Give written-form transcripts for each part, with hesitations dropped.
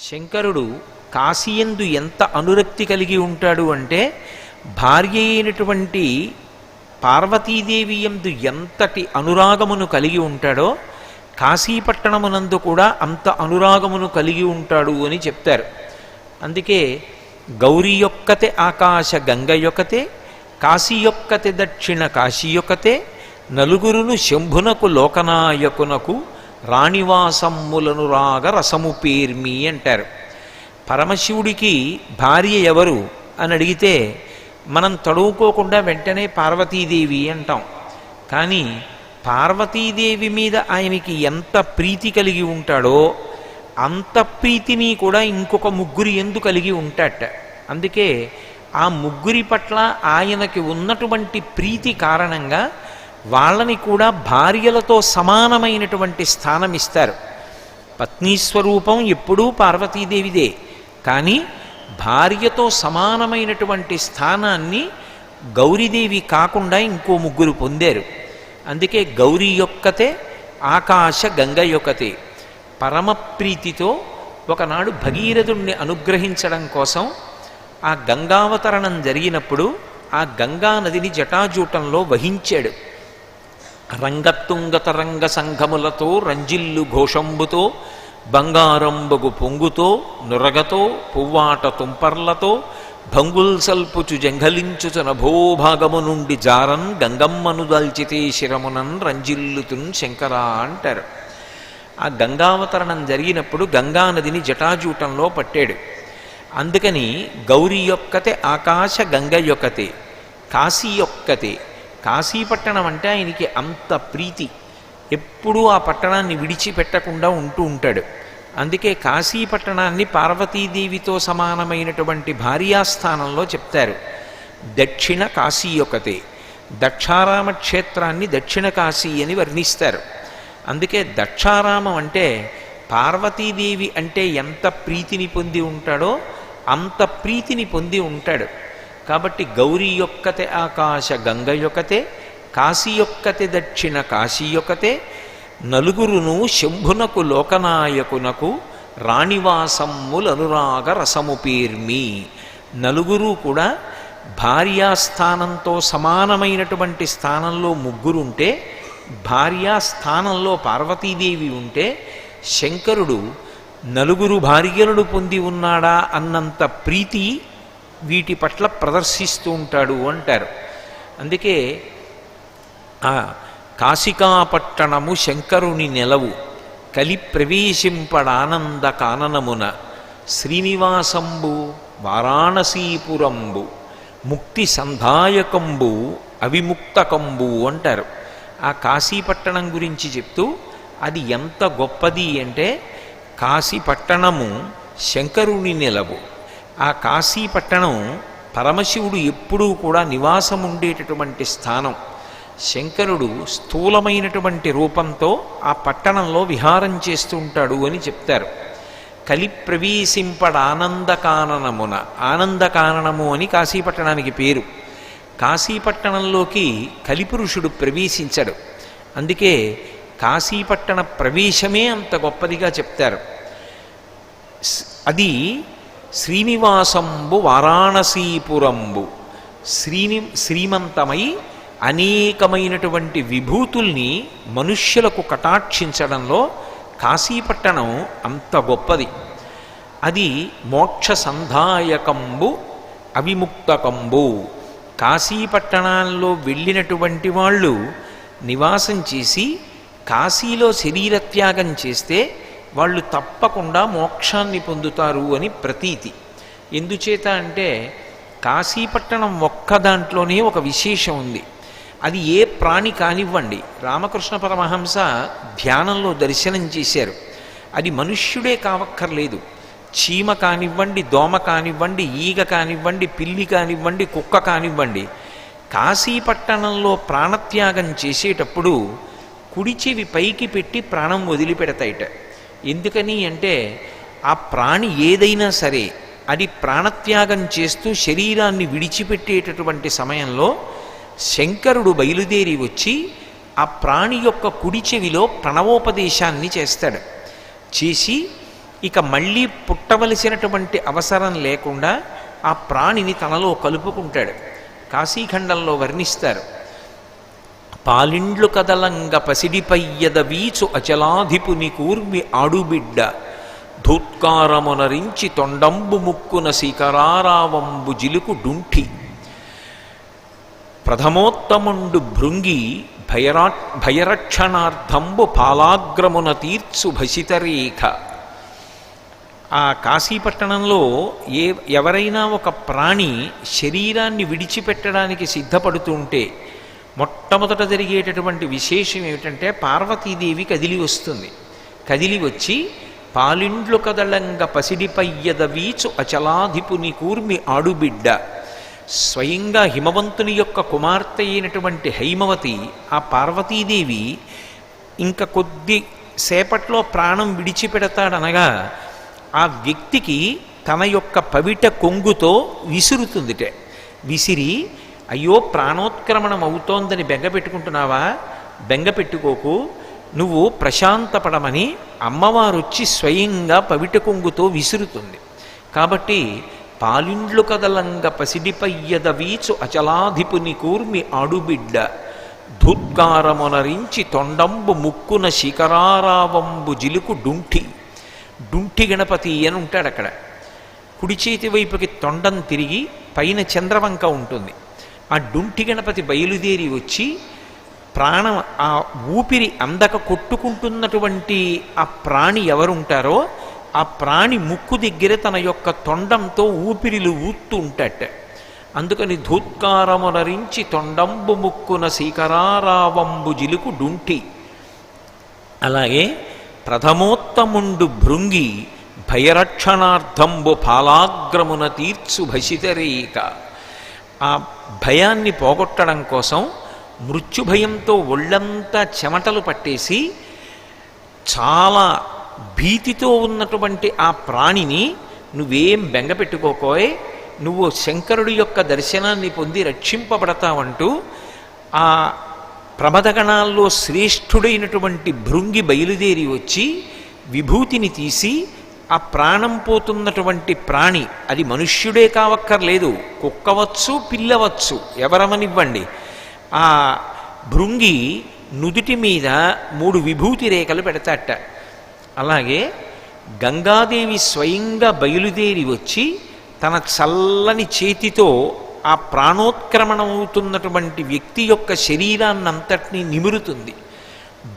శంకరుడు కాశీయందు ఎంత అనురక్తి కలిగి ఉంటాడు అంటే భార్య అయినటువంటి పార్వతీదేవి యందు ఎంతటి అనురాగమును కలిగి ఉంటాడో కాశీపట్టణమునందు కూడా అంత అనురాగమును కలిగి ఉంటాడు అని చెప్తారు. అందుకే గౌరీ యొక్కతే ఆకాశ గంగ యొక్కతే, కాశీ యొక్కతే దక్షిణ కాశీ యొక్కతే, నలుగురును శంభునకు లోకనాయకునకు రాణివాసమ్ములను రాగ రసము పేర్మి అంటారు. పరమశివుడికి భార్య ఎవరు అని అడిగితే మనం తడువుకోకుండా వెంటనే పార్వతీదేవి అంటాం. కానీ పార్వతీదేవి మీద ఆయనకి ఎంత ప్రీతి కలిగి ఉంటాడో అంత ప్రీతిని కూడా ఇంకొక ముగ్గురి ఎందు కలిగి ఉంటాట. అందుకే ఆ ముగ్గురి పట్ల ఆయనకి ఉన్నటువంటి ప్రీతి కారణంగా వాళ్ళని కూడా భార్యలతో సమానమైనటువంటి స్థానం ఇస్తారు. పత్నీస్వరూపం ఎప్పుడూ పార్వతీదేవిదే, కానీ భార్యతో సమానమైనటువంటి స్థానాన్ని గౌరీదేవి కాకుండా ఇంకో ముగ్గురు పొందారు. అందుకే గౌరీ యొక్కతే ఆకాశ గంగ యొక్కతే. పరమప్రీతితో ఒకనాడు భగీరథుణ్ణి అనుగ్రహించడం కోసం ఆ గంగావతరణం జరిగినప్పుడు ఆ గంగా నదిని జటాజూటంలో వహించాడు. రంగతుంగతరంగ సంఘములతో రంజిల్లు ఘోషంబుతో బంగారంబగు పొంగుతో నురగతో పువ్వాట తుంపర్లతో భంగుల్సల్పుచు జంఘలించుచు నభోభాగము నుండి జారన్ గంగమ్మను దల్చితే శిరమునన్ రంజిల్లుతున్ శంకరా అంటారు. ఆ గంగావతరణం జరిగినప్పుడు గంగానదిని జటాజూటంలో పట్టాడు. అందుకని గౌరీ యొక్కతే ఆకాశ గంగ యొక్కతే, కాశీ యొక్కతే. కాశీపట్టణం అంటే ఆయనకి అంత ప్రీతి, ఎప్పుడూ ఆ పట్టణాన్ని విడిచిపెట్టకుండా ఉంటూ ఉంటాడు. అందుకే కాశీపట్టణాన్ని పార్వతీదేవితో సమానమైనటువంటి భార్యాస్థానంలో చెప్తారు. దక్షిణ కాశీ యొక్కతే, దక్షారామ క్షేత్రాన్ని దక్షిణ కాశీ అని వర్ణిస్తారు. అందుకే దక్షారామం అంటే పార్వతీదేవి అంటే ఎంత ప్రీతిని పొంది ఉంటాడో అంత ప్రీతిని పొంది ఉంటాడు. కాబట్టి గౌరీ యొక్కతే ఆకాశ గంగ యొక్కతే, కాశీ యొక్కతే దక్షిణ కాశీ యొక్కతే, నలుగురును శంభునకు లోకనాయకునకు రాణివాసమ్ములనురాగ రసము పేర్మి. నలుగురు కూడా భార్యాస్థానంతో సమానమైనటువంటి స్థానంలో ముగ్గురుంటే, భార్యాస్థానంలో పార్వతీదేవి ఉంటే, శంకరుడు నలుగురు భార్యలను పొంది ఉన్నాడా అన్నంత ప్రీతి వీటి పట్ల ప్రదర్శిస్తూ ఉంటాడు అంటారు. అందుకే ఆ కాశికాపట్టణము శంకరుని నెలవు కలి ప్రవేశింపడానంద కాననమున శ్రీనివాసంబు వారాణసీపురంబు ముక్తి సంధాయకంబు అవిముక్తకంబు అంటారు. ఆ కాశీపట్టణం గురించి చెప్తూ అది ఎంత గొప్పది అంటే కాశీపట్టణము శంకరుని నెలవు. ఆ కాశీపట్టణం పరమశివుడు ఎప్పుడూ కూడా నివాసం ఉండేటటువంటి స్థానం. శంకరుడు స్థూలమైనటువంటి రూపంతో ఆ పట్టణంలో విహారం చేస్తూ ఉంటాడు అని చెప్తారు. కలి ప్రవేశింపడానందకాననమున, ఆనందకాననము అని కాశీపట్టణానికి పేరు. కాశీపట్టణంలోకి కలిపురుషుడు ప్రవేశించడు. అందుకే కాశీపట్టణ ప్రవేశమే అంత గొప్పదిగా చెప్తారు. అది శ్రీనివాసంబు వారాణసీపురంబు, శ్రీమంతమై అనేకమైనటువంటి విభూతుల్ని మనుష్యులకు కటాక్షించడంలో కాశీపట్టణం అంత గొప్పది. అది మోక్ష సంధాయకంబు అవిముక్తకంబు. కాశీపట్టణాల్లో వెళ్ళినటువంటి వాళ్ళు నివాసం చేసి కాశీలో శరీరత్యాగం చేస్తే వాళ్ళు తప్పకుండా మోక్షాన్ని పొందుతారు అని ప్రతీతి. ఎందుచేత అంటే కాశీపట్టణం ఒక్క దాంట్లోనే ఒక విశేషం ఉంది. అది ఏ ప్రాణి కానివ్వండి, రామకృష్ణ పరమహంస ధ్యానంలో దర్శనం చేశారు. అది మనుష్యుడే కావక్కర్లేదు, చీమ కానివ్వండి, దోమ కానివ్వండి, ఈగ కానివ్వండి, పిల్లి కానివ్వండి, కుక్క కానివ్వండి, కాశీపట్టణంలో ప్రాణత్యాగం చేసేటప్పుడు కుడి చెవి పైకి పెట్టి ప్రాణం వదిలిపెడతాయిట. ఎందుకని అంటే ఆ ప్రాణి ఏదైనా సరే అది ప్రాణత్యాగం చేస్తూ శరీరాన్ని విడిచిపెట్టేటటువంటి సమయంలో శంకరుడు బయలుదేరి వచ్చి ఆ ప్రాణి యొక్క కుడి చెవిలో ప్రణవోపదేశాన్ని చేస్తాడు. చేసి ఇక మళ్ళీ పుట్టవలసినటువంటి అవసరం లేకుండా ఆ ప్రాణిని తనలో కలుపుకుంటాడు. కాశీఖండంలో వర్ణిస్తారు. పాలిండ్లు కదలంగ పసిడిపయ్యద వీచు అచలాధిపుని కూర్మి ఆడుబిడ్డ ధూత్కారమునరించి తొండంబు ముక్కున శిఖరారావంబు జిలుకు డుంఠి ప్రథమోత్తముండు భృంగి భయరక్షణార్థంబు పాలాగ్రమున తీర్చు భసితరేఖ. ఆ కాశీపట్టణంలో ఎవరైనా ఒక ప్రాణి శరీరాన్ని విడిచిపెట్టడానికి సిద్ధపడుతుంటే మొట్టమొదట జరిగేటటువంటి విశేషం ఏమిటంటే పార్వతీదేవి కదిలి వస్తుంది. కదిలి వచ్చి పాలిండ్లు కదలంగ పసిడిపయ్యద వీచు అచలాధిపుని కూర్మి ఆడుబిడ్డ. స్వయంగా హిమవంతుని యొక్క కుమార్తె అయినటువంటి హైమవతి ఆ పార్వతీదేవి ఇంకా కొద్ది సేపట్లో ప్రాణం విడిచిపెడతాడనగా ఆ వ్యక్తికి తన యొక్క పవిట కొంగుతో విసురుతుందిటే. విసిరి, అయ్యో ప్రాణోత్క్రమణం అవుతోందని బెంగపెట్టుకుంటున్నావా? బెంగపెట్టుకోకు, నువ్వు ప్రశాంతపడమని అమ్మవారు వచ్చి స్వయంగా పవిట కొంగుతో విసురుతుంది. కాబట్టి పాలిండ్లు కదలంగ పసిడిపయ్యద వీచు అచలాధిపుని కూర్మి ఆడుబిడ్డ ధూత్కారమునరించి తొండంబు ముక్కున శిఖరారావంబు జిలుకు డుంఠి. డుంఠి గణపతి అని ఉంటాడు అక్కడ. కుడి చేతి వైపుకి తొండం తిరిగి పైన చంద్రవంక ఉంటుంది. ఆ డుంఠి గణపతి బయలుదేరి వచ్చి ప్రాణం ఆ ఊపిరి అందక కొట్టుకుంటున్నటువంటి ఆ ప్రాణి ఎవరుంటారో ఆ ప్రాణి ముక్కు దగ్గర తన యొక్క తొండంతో ఊపిరిలు ఊత్తూ ఉంటాట. అందుకని ధూత్కారమునరించి తొండంబు ముక్కున శిఖరారావంబు జిలుకు డుంఠి. అలాగే ప్రథమోత్తముండు భృంగి భయరక్షణార్థంబు పాలాగ్రమున తీర్చు భసితరేక. ఆ భయాన్ని పోగొట్టడం కోసం మృత్యుభయంతో ఒళ్ళంతా చెమటలు పట్టేసి చాలా భీతితో ఉన్నటువంటి ఆ ప్రాణిని నువ్వేం బెంగపెట్టుకోకోయ్, నువ్వు శంకరుడి యొక్క దర్శనాన్ని పొంది రక్షింపబడతావంటూ ఆ ప్రమదగణాల్లో శ్రేష్ఠుడైనటువంటి భృంగి బయలుదేరి వచ్చి విభూతిని తీసి ఆ ప్రాణం పోతున్నటువంటి ప్రాణి, అది మనుష్యుడే కావక్కర్లేదు, కుక్కవచ్చు పిల్లవచ్చు ఎవరమనివ్వండి, ఆ భృంగి నుదుటి మీద 3 విభూతి రేఖలు పెడతాట. అలాగే గంగాదేవి స్వయంగా బయలుదేరి వచ్చి తన చల్లని చేతితో ఆ ప్రాణోత్క్రమణమవుతున్నటువంటి వ్యక్తి యొక్క శరీరాన్నంతటినీ నిమురుతుంది.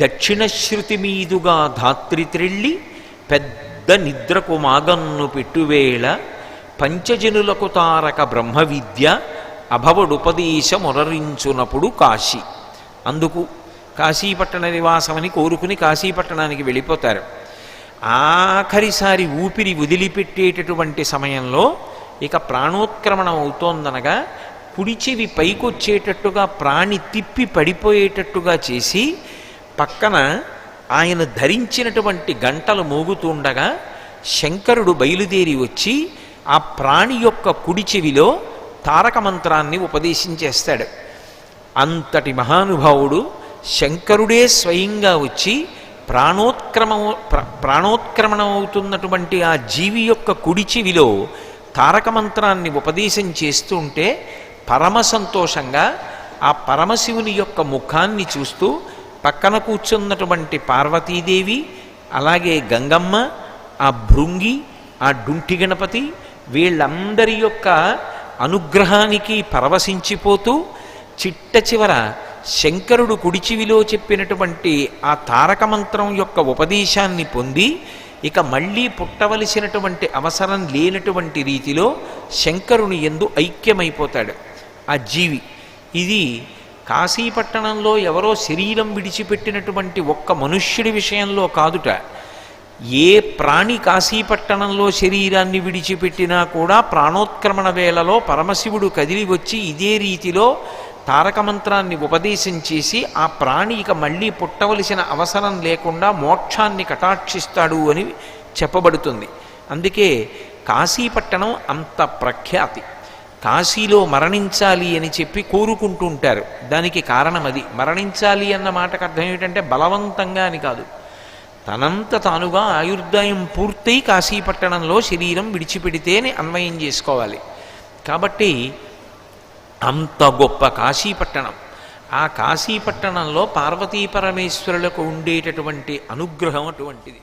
దక్షిణ శృతి మీదుగా ధాత్రి త్రెళ్ళి పెద్ద నిద్రకు మాగన్ను పెట్టువేళ పంచజనులకు తారక బ్రహ్మ విద్య అభవడుపదేశమునరించునప్పుడు కాశీ. అందుకు కాశీపట్టణ నివాసమని కోరుకుని కాశీపట్టణానికి వెళ్ళిపోతారు. ఆఖరిసారి ఊపిరి వదిలిపెట్టేటటువంటి సమయంలో ఇక ప్రాణోత్క్రమణం అవుతోందనగా కుడి చెవి పైకొచ్చేటట్టుగా ప్రాణి తిప్పి పడిపోయేటట్టుగా చేసి పక్కన ఆయన ధరించినటువంటి గంటలు మోగుతుండగా శంకరుడు బయలుదేరి వచ్చి ఆ ప్రాణి యొక్క కుడి చెవిలో తారక మంత్రాన్ని ఉపదేశించేస్తాడు. అంతటి మహానుభావుడు శంకరుడే స్వయంగా వచ్చి ప్రాణోత్క్రమణం అవుతున్నటువంటి ఆ జీవి యొక్క కుడి చెవిలో తారక మంత్రాన్ని ఉపదేశం చేస్తూ ఉంటే పరమ సంతోషంగా ఆ పరమశివుని యొక్క ముఖాన్ని చూస్తూ పక్కన కూర్చున్నటువంటి పార్వతీదేవి, అలాగే గంగమ్మ, ఆ భృంగి, ఆ డుంఠి గణపతి వీళ్ళందరి యొక్క అనుగ్రహానికి పరవశించిపోతూ చిట్ట చివర శంకరుడు కుడిచివిలో చెప్పినటువంటి ఆ తారక మంత్రం యొక్క ఉపదేశాన్ని పొంది ఇక మళ్ళీ పుట్టవలసినటువంటి అవసరం లేనటువంటి రీతిలో శంకరుని యందు ఐక్యమైపోతాడు ఆ జీవి. ఇది కాశీపట్టణంలో ఎవరో శరీరం విడిచిపెట్టినటువంటి ఒక్క మనుష్యుడి విషయంలో కాదుట. ఏ ప్రాణి కాశీపట్టణంలో శరీరాన్ని విడిచిపెట్టినా కూడా ప్రాణోత్క్రమణ వేళలో పరమశివుడు కదిలి వచ్చి ఇదే రీతిలో తారక మంత్రాన్ని ఉపదేశం చేసి ఆ ప్రాణి ఇక మళ్ళీ పుట్టవలసిన అవసరం లేకుండా మోక్షాన్ని కటాక్షిస్తాడు అని చెప్పబడుతుంది. అందుకే కాశీపట్టణం అంత ప్రఖ్యాతి. కాశీలో మరణించాలి అని చెప్పి కోరుకుంటూ ఉంటారు. దానికి కారణం అది. మరణించాలి అన్న మాటకు అర్థం ఏమిటంటే బలవంతంగా అని కాదు, తనంత తానుగా ఆయుర్దాయం పూర్తయి కాశీపట్టణంలో శరీరం విడిచిపెడితేనే అన్వయం చేసుకోవాలి. కాబట్టి అంత గొప్ప కాశీపట్టణం, ఆ కాశీపట్టణంలో పార్వతీ పరమేశ్వరులకు ఉండేటటువంటి అనుగ్రహం అటువంటిది.